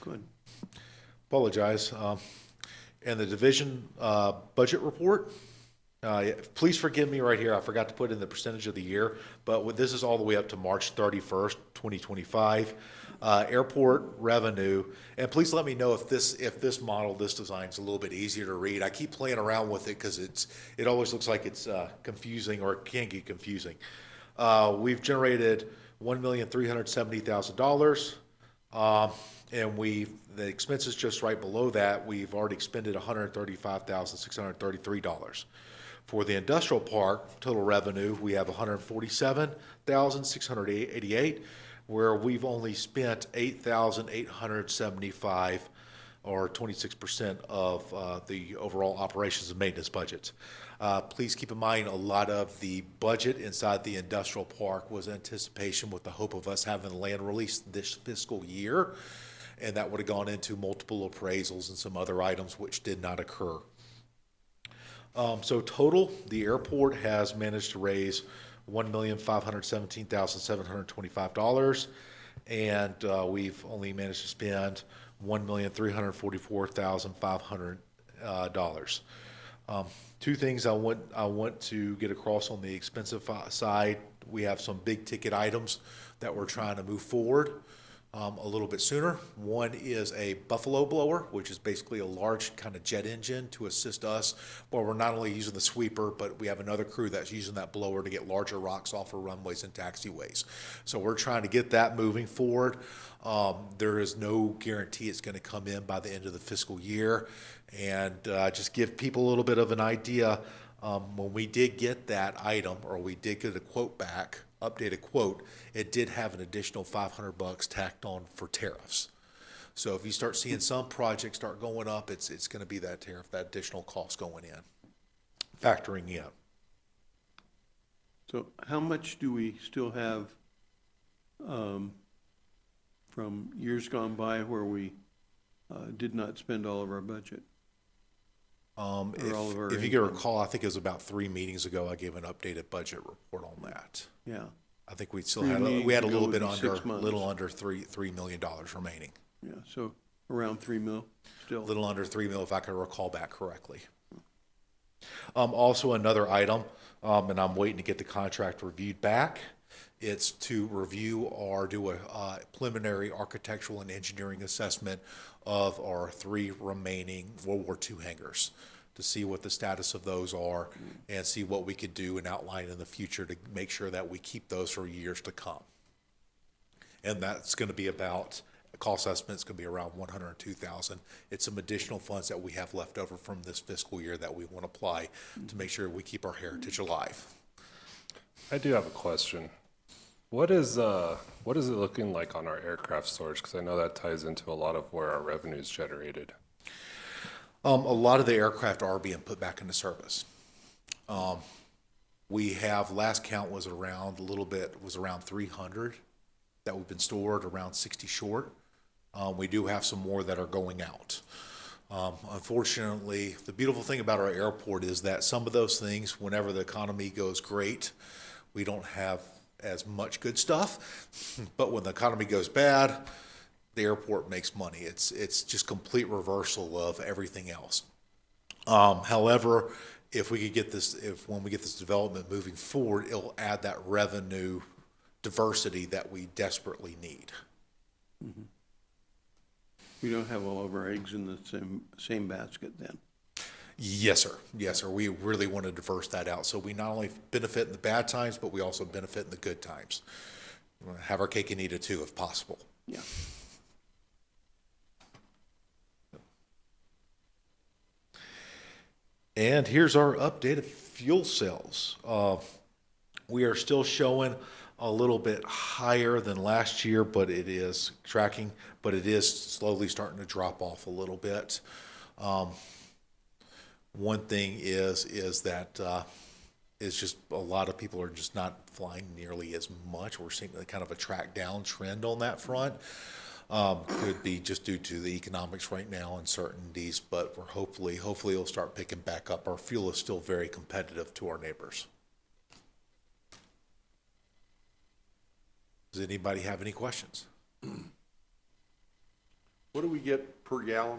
good. Apologize. And the division budget report, please forgive me right here, I forgot to put in the percentage of the year, but this is all the way up to March 31st, 2025. Airport revenue, and please let me know if this design is a little bit easier to read. I keep playing around with it because it always looks like it's confusing, or it can get confusing. We've generated $1,370,000, and the expenses just right below that, we've already expended $135,633. For the industrial park, total revenue, we have $147,688, where we've only spent $8,875, or 26% of the overall operations and maintenance budget. Please keep in mind, a lot of the budget inside the industrial park was anticipation with the hope of us having the land release this fiscal year, and that would have gone into multiple appraisals and some other items which did not occur. So total, the airport has managed to raise $1,517,725, and we've only managed to spend $1,344,500. Two things I want to get across on the expensive side. We have some big ticket items that we're trying to move forward. a little bit sooner. One is a buffalo blower, which is basically a large kind of jet engine to assist us. Well, we're not only using the sweeper, but we have another crew that's using that blower to get larger rocks off of runways and taxiways. So we're trying to get that moving forward. There is no guarantee it's going to come in by the end of the fiscal year. And just give people a little bit of an idea, when we did get that item, or we did get a quote back, updated quote, it did have an additional $500 tacked on for tariffs. So if you start seeing some projects start going up, it's going to be that tariff, that additional cost going in, factoring in. So how much do we still have from years gone by where we did not spend all of our budget? all of our If you can income. recall, I think it was about 3 meetings ago, I gave an updated budget report on that. Yeah, I think we still 3 had, we meetings had a ago little would bit be under, 6 months. little under $3 million remaining. yeah, so around 3 mil still. A little under 3 mil, if I can recall back correctly. Also another item, and I'm waiting to get the contract reviewed back. It's to review or do a preliminary architectural and engineering assessment of our 3 remaining World War II hangars, to see what the status of those are and see what we could do and outline in the future to make sure that we keep those for years to come. And that's going to be about, cost estimate's going to be around $102,000. It's some additional funds that we have left over from this fiscal year that we want to apply to make sure we keep our heritage alive. I do have a question. What is it looking like on our aircraft storage? Because I know that ties into a lot of where our revenue is generated. A lot of the aircraft are being put back into service. We have, last count was around, a little bit, was around 300 that we've been stored, around 60 short. We do have some more that are going out. Unfortunately, the beautiful thing about our airport is that some of those things, whenever the economy goes great, we don't have as much good stuff. But when the economy goes bad, the airport makes money. It's just complete reversal of everything else. However, if we could get this, when we get this development moving forward, it'll add that revenue diversity that we desperately need. We don't have all of our eggs in the same basket then. Yes, sir. Yes, sir. We really want to diverse that out. So we not only benefit in the bad times, but we also benefit in the good times. We want to have our cake and eat it too, if possible. Yeah. And here's our updated fuel cells. We are still showing a little bit higher than last year, but it is tracking, but it is slowly starting to drop off a little bit. One thing is that it's just a lot of people are just not flying nearly as much. We're seeing kind of a track down trend on that front. Could be just due to the economics right now, uncertainties, but we're hopefully it'll start picking back up. Our fuel is still very competitive to our neighbors. Does anybody have any questions? What do we get per gallon?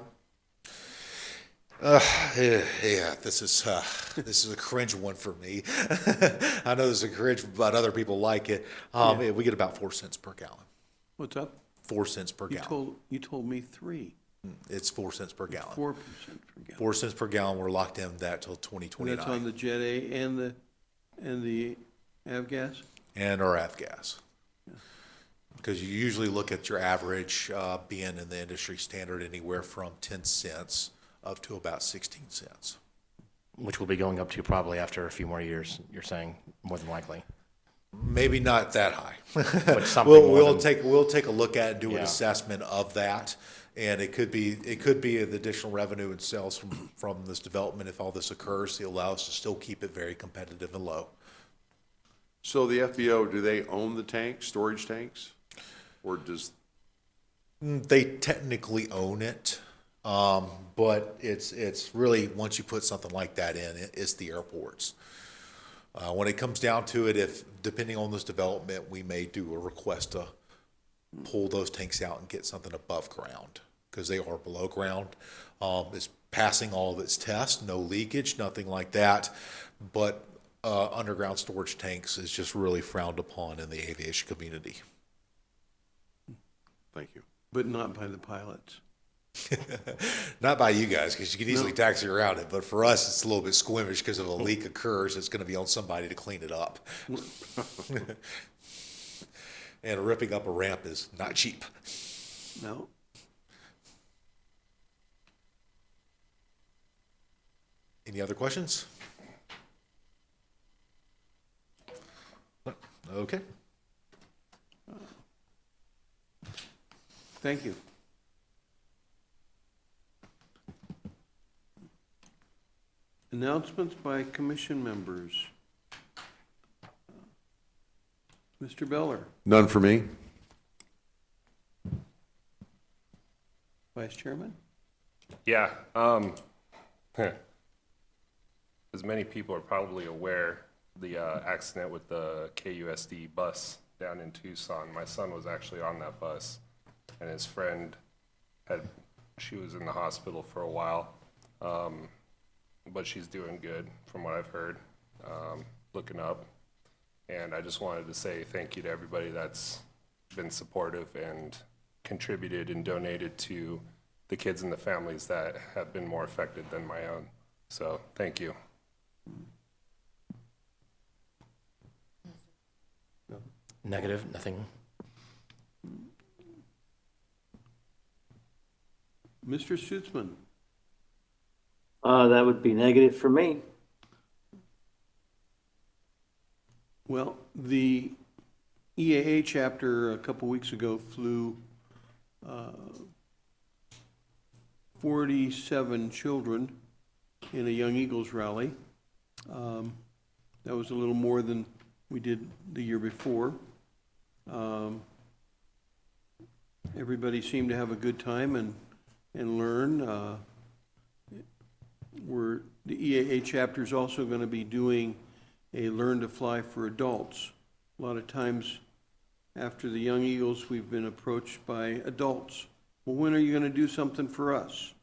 Yeah, this is a cringe one for me. I know this is a cringe, but other people like it. We get about 4 cents per gallon. What's up? 4 cents per gallon. You told me 3. It's 4 cents per gallon. 4% per gallon. 4 cents per gallon. We're locked in that till 2029. That's on the Jet A and the avgas? And our avgas. Because you usually look at your average being in the industry standard anywhere from 10 cents up to about 16 cents. Which will be going up to probably after a few more years, you're saying, more than likely. Maybe not that high. But something more We'll than- take a look at and do an Yeah. assessment of that. And it could be the additional revenue and sales from this development. If all this occurs, it allows us to still keep it very competitive and low. So the FBO, do they own the tanks, storage tanks? Or does, They technically own it, but it's really, once you put something like that in, it's the airports. When it comes down to it, if, depending on this development, we may do a request to pull those tanks out and get something above ground, because they are below ground. It's passing all of its tests, no leakage, nothing like that, but underground storage tanks is just really frowned upon in the aviation community. Thank you. But not by the pilots. Not by you guys, because you can easily taxi around it, but for us, it's a little bit squeamish because if a leak occurs, it's gonna be on somebody to clean it up. And ripping up a ramp is not cheap. No? Any other questions? Okay. Thank you. Announcements by commission members. Mr. Beller, None for me. Vice Chairman? Yeah, as many people are probably aware, the accident with the KUSD bus down in Tucson, my son was actually on that bus, and his friend she was in the hospital for a while, but she's doing good from what I've heard, looking up. And I just wanted to say thank you to everybody that's been supportive and contributed and donated to the kids and the families that have been more affected than my own. So, thank you. Negative, nothing. Mr. Stutzman? That would be negative for me. Well, the EAA chapter a couple weeks ago flew 47 children in a Young Eagles rally. That was a little more than we did the year before. Everybody seemed to have a good time and learn. The EAA chapter is also going to be doing a Learn to Fly for adults. A lot of times after the Young Eagles, we've been approached by adults. Well, when are you going to do something for us?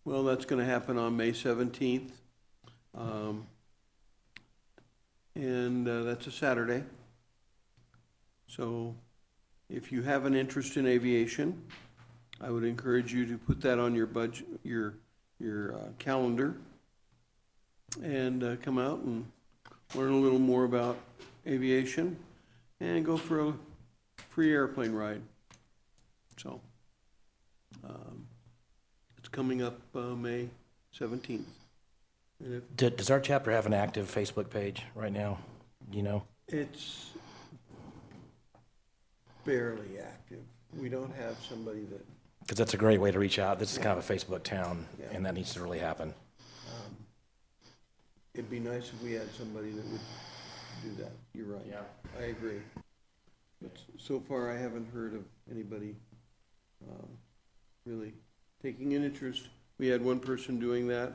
Well, that's going to happen on May 17th. That's a Saturday. So if you have an interest in aviation, I would encourage you to put that on your budget, your calendar, and come out and learn a little more about aviation and go for a free airplane ride. So it's coming up May 17th. And Does our chapter have an active Facebook page right now? You know? it's barely active. We don't have somebody that, Because that's a great way to reach out. This is kind of a Facebook town, Yeah. and that needs to really happen. it'd be nice if we had somebody that would do that. You're right. Yeah. I agree. But so far, I haven't heard of anybody really taking an interest. We had one person doing that,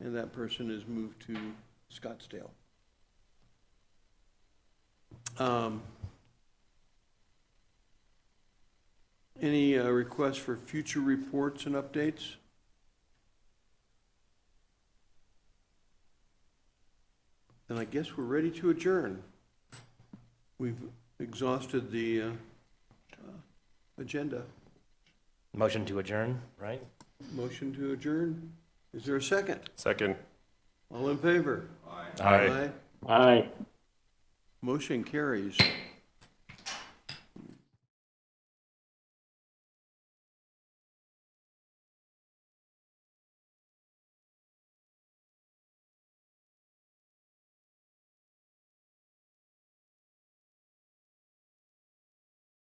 and that person has moved to Scottsdale. Any requests for future reports and updates? Then I guess we're ready to adjourn. We've exhausted the agenda. Motion to adjourn, right? Motion to adjourn. Is there a second? Second. All in favor? Aye. Aye. Motion carries.